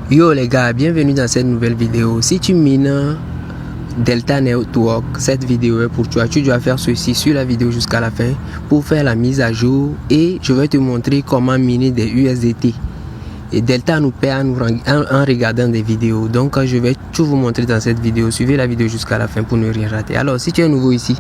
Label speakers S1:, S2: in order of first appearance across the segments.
S1: Yo les gars, bienvenue dans cette nouvelle vidéo. Si tu mines Delta Network, cette vidéo est pour toi. Tu dois faire ceci sur la vidéo jusqu'à la fin pour faire la mise à jour et je vais te montrer comment miner des USDT. Et Delta nous paie en regardant des vidéos. Donc je vais tout vous montrer dans cette vidéo. Suivez la vidéo jusqu'à la fin pour ne rien rater. Alors si tu es nouveau ici,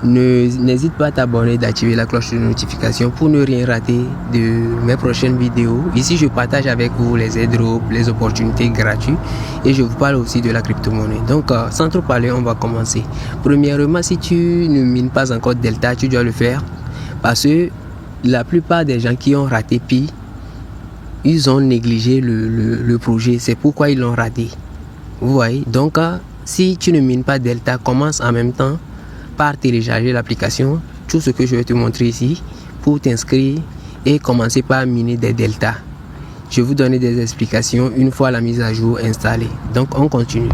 S1: n'hésite pas à t'abonner, d'activer la cloche de notification pour ne rien rater de mes prochaines vidéos. Ici je partage avec vous les airdrops, les opportunités gratuites et je vous parle aussi de la crypto-monnaie. Donc sans trop parler, on va commencer. Premièrement, si tu ne mines pas encore Delta, tu dois le faire parce que la plupart des gens qui ont raté Pi, ils ont négligé le projet. C'est pourquoi ils l'ont raté. Vous voyez, donc si tu ne mines pas Delta, commence en même temps par télécharger l'application, tout ce que je vais te montrer ici, pour t'inscrire et commencer par miner des Delta. Je vais vous donner des explications une fois la mise à jour installée. Donc on continue.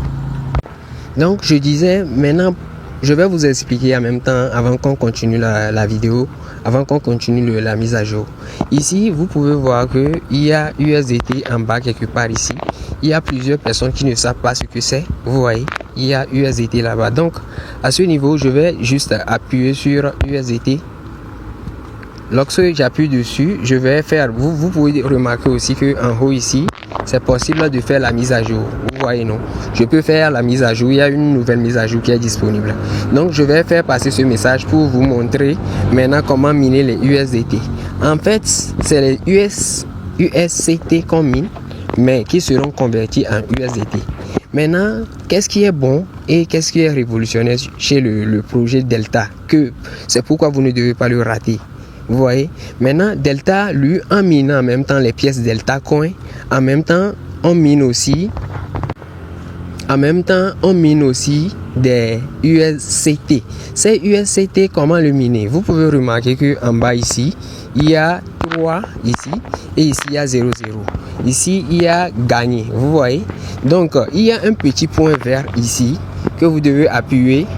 S1: Donc je disais, maintenant je vais vous expliquer en même temps avant qu'on continue la vidéo, avant qu'on continue la mise à jour. Ici vous pouvez voir que il y a USDT en bas quelque part ici. Il y a plusieurs personnes qui ne savent pas ce que c'est. Vous voyez, il y a USDT là-bas. Donc à ce niveau, je vais juste appuyer sur USDT. Lorsque j'appuie dessus, je vais faire, vous pouvez remarquer aussi que en haut ici, c'est possible de faire la mise à jour. Vous voyez, non? Je peux faire la mise à jour. Il y a une nouvelle mise à jour qui est disponible. Donc je vais faire passer ce message pour vous montrer maintenant comment miner les USDT. En fait, c'est les USCT qu'on mine, mais qui seront convertis en USDT. Maintenant, qu'est-ce qui est bon et qu'est-ce qui est révolutionnaire chez le projet Delta, que c'est pourquoi vous ne devez pas le rater. Vous voyez, maintenant Delta, lui, en minant en même temps les pièces Delta Coin, en même temps on mine aussi des USCT. Ces USCT, comment le miner? Vous pouvez remarquer que en bas ici, il y a 3 ici et ici il y a 0,0. Ici il y a gagné. Vous voyez? Donc il y a un petit point vert ici que vous devez appuyer.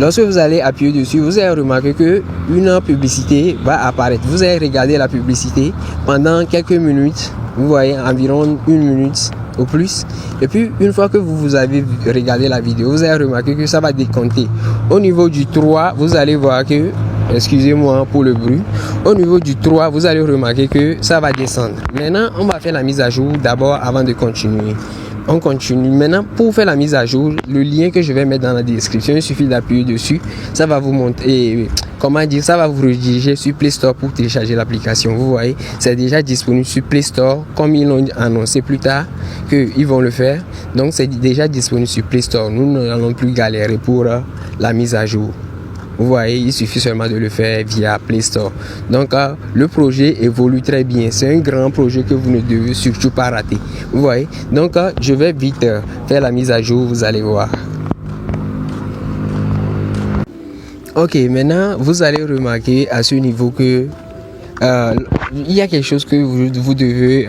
S1: Lorsque vous allez appuyer dessus, vous allez remarquer que une publicité va apparaître. Vous allez regarder la publicité pendant quelques minutes. Vous voyez, environ 1 minute au plus. Et puis, une fois que vous avez regardé la vidéo, vous allez remarquer que ça va décompter. Au niveau du 3, vous allez voir que, excusez-moi pour le bruit, au niveau du 3, vous allez remarquer que ça va descendre. Maintenant, on va faire la mise à jour d'abord avant de continuer. On continue. Maintenant, pour faire la mise à jour, le lien que je vais mettre dans la description, il suffit d'appuyer dessus. Ça va vous montrer, comment dire, ça va vous rediriger sur Play Store pour télécharger l'application. Vous voyez, c'est déjà disponible sur Play Store, comme ils l'ont annoncé plus tard qu'ils vont le faire. Donc, c'est déjà disponible sur Play Store. Nous n'allons plus galérer pour la mise à jour. Vous voyez, il suffit seulement de le faire via Play Store. Donc, le projet évolue très bien. C'est un grand projet que vous ne devez surtout pas rater. Vous voyez. Donc, je vais vite faire la mise à jour. Vous allez voir. Ok, maintenant, vous allez remarquer à ce niveau que il y a quelque chose que vous devez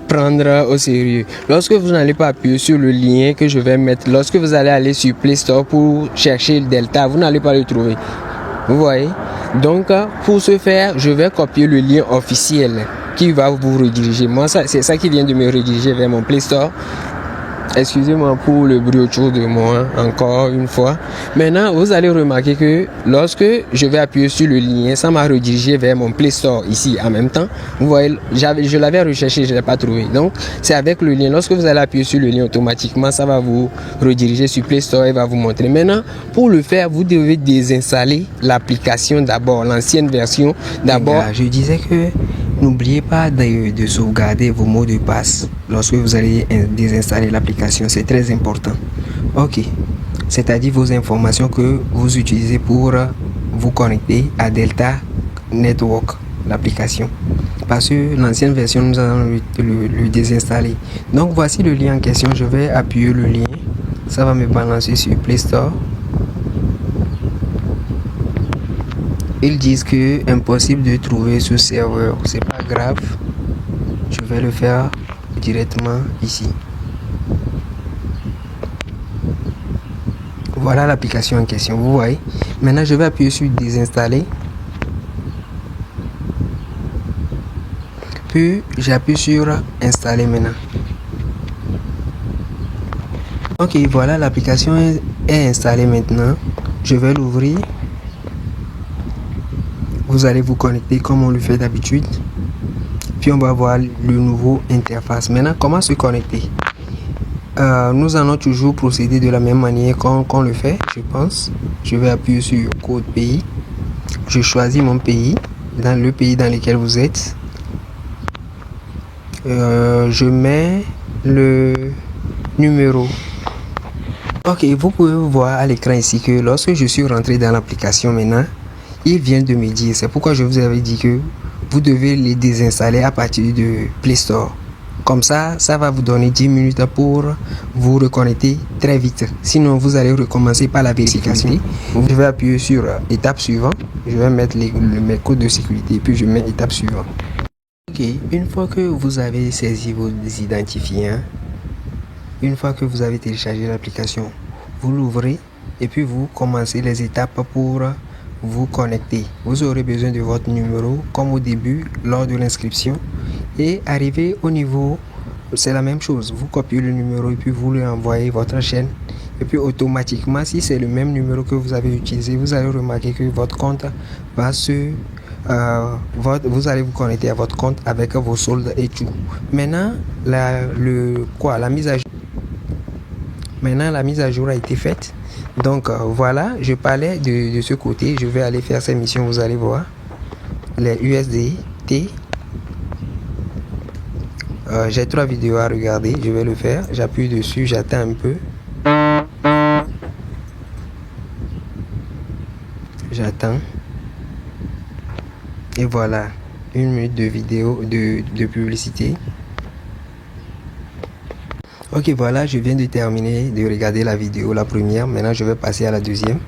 S1: prendre au sérieux. Lorsque vous n'allez pas appuyer sur le lien que je vais mettre, lorsque vous allez aller sur Play Store pour chercher le Delta, vous n'allez pas le trouver. Vous voyez? Donc, pour ce faire, je vais copier le lien officiel qui va vous rediriger. Moi, c'est ça qui vient de me rediriger vers mon Play Store. Excusez-moi pour le bruit autour de moi, encore une fois. Maintenant, vous allez remarquer que lorsque je vais appuyer sur le lien, ça m'a redirigé vers mon Play Store ici en même temps. Vous voyez, je l'avais recherché, je ne l'ai pas trouvé. Donc, c'est avec le lien. Lorsque vous allez appuyer sur le lien, automatiquement, ça va vous rediriger sur Play Store et va vous montrer. Maintenant, pour le faire, vous devez désinstaller l'application d'abord, l'ancienne version d'abord. Je disais que n'oubliez pas de sauvegarder vos mots de passe lorsque vous allez désinstaller l'application, c'est très important. Ok, c'est-à-dire vos informations que vous utilisez pour vous connecter à Delta Network, l'application. Parce que l'ancienne version, nous allons le désinstaller. Donc voici le lien en question, je vais appuyer le lien. Ça va me balancer sur Play Store. Ils disent que impossible de trouver ce serveur. C'est pas grave. Je vais le faire directement ici. Voilà l'application en question. Vous voyez. Maintenant, je vais appuyer sur désinstaller. Puis j'appuie sur installer maintenant. Ok, voilà, l'application est installée maintenant. Je vais l'ouvrir. Vous allez vous connecter comme on le fait d'habitude. Puis on va voir le nouveau interface. Maintenant, comment se connecter? Nous allons toujours procéder de la même manière qu'on le fait, je pense. Je vais appuyer sur code pays. Je choisis mon pays, dans le pays dans lequel vous êtes. Je mets le numéro. Ok, vous pouvez voir à l'écran ici que lorsque je suis rentré dans l'application maintenant, il vient de me dire, c'est pourquoi je vous avais dit que vous devez les désinstaller à partir de Play Store. Comme ça, ça va vous donner 10 minutes pour vous reconnecter très vite. Sinon, vous allez recommencer par la vérification. Je vais appuyer sur étape suivante. Je vais mettre mes codes de sécurité, puis je mets étape suivante. Ok, une fois que vous avez saisi vos identifiants, une fois que vous avez téléchargé l'application, vous l'ouvrez et puis vous commencez les étapes pour vous connecter. Vous aurez besoin de votre numéro comme au début lors de l'inscription et arriver au niveau, c'est la même chose. Vous copiez le numéro et puis vous lui envoyez votre chaîne et puis automatiquement, si c'est le même numéro que vous avez utilisé, vous allez remarquer que votre compte va vous allez vous connecter à votre compte avec vos soldes et tout. Maintenant, la mise à jour. Maintenant, la mise à jour a été faite. Donc, voilà, je parlais de ce côté. Je vais aller faire ces missions, vous allez voir. Les USDT. J'ai 3 vidéos à regarder. Je vais le faire. J'appuie dessus, j'attends un peu. J'attends. Et voilà, 1 minute de vidéo de publicité. Ok, voilà, je viens de terminer de regarder la vidéo, la première. Maintenant, je vais passer à la deuxième.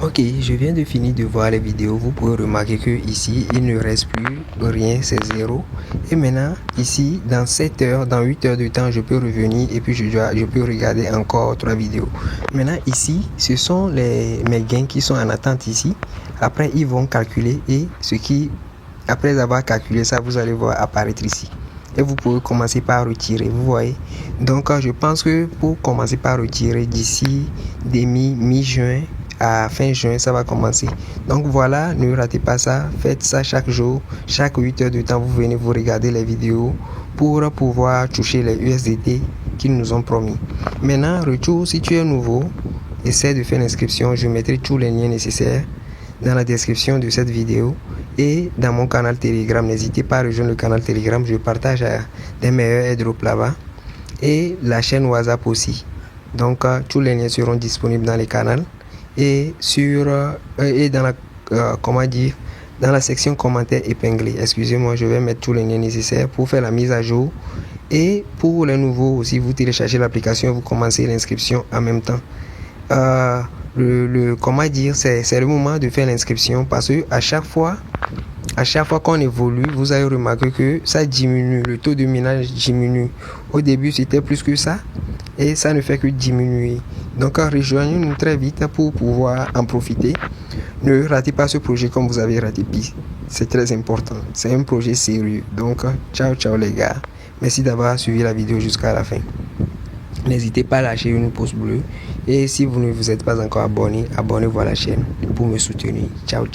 S1: Ok, je viens de finir de voir les vidéos. Vous pouvez remarquer que ici, il ne reste plus rien, c'est 0. Et maintenant, ici, dans 7 heures, dans 8 heures de temps, je peux revenir et puis je peux regarder encore 3 vidéos. Maintenant, ici, ce sont mes gains qui sont en attente ici. Après, ils vont calculer et après avoir calculé ça, vous allez voir apparaître ici. Et vous pouvez commencer par retirer, vous voyez. Donc, je pense que pour commencer par retirer d'ici mi-juin à fin juin, ça va commencer. Donc voilà, ne ratez pas ça. Faites ça chaque jour, chaque 8 heures de temps, vous venez vous regarder les vidéos pour pouvoir toucher les USDT qu'ils nous ont promis. Maintenant, retour, si tu es nouveau, essaie de faire l'inscription. Je mettrai tous les liens nécessaires dans la description de cette vidéo et dans mon canal Telegram. N'hésitez pas à rejoindre le canal Telegram. Je partage des meilleurs airdrops là-bas et la chaîne WhatsApp aussi. Donc tous les liens seront disponibles dans le canal et dans la section commentaires épinglés. Excusez-moi, je vais mettre tous les liens nécessaires pour faire la mise à jour. Et pour les nouveaux, si vous téléchargez l'application, vous commencez l'inscription en même temps. C'est le moment de faire l'inscription parce que à chaque fois qu'on évolue, vous allez remarquer que ça diminue, le taux de minage diminue. Au début, c'était plus que ça et ça ne fait que diminuer. Donc, rejoignez-nous très vite pour pouvoir en profiter. Ne ratez pas ce projet comme vous avez raté Pi. C'est très important. C'est un projet sérieux. Donc, ciao les gars. Merci d'avoir suivi la vidéo jusqu'à la fin. N'hésitez pas à lâcher une pouce bleu. Et si vous ne vous êtes pas encore abonné, abonnez-vous à la chaîne pour me soutenir. Ciao.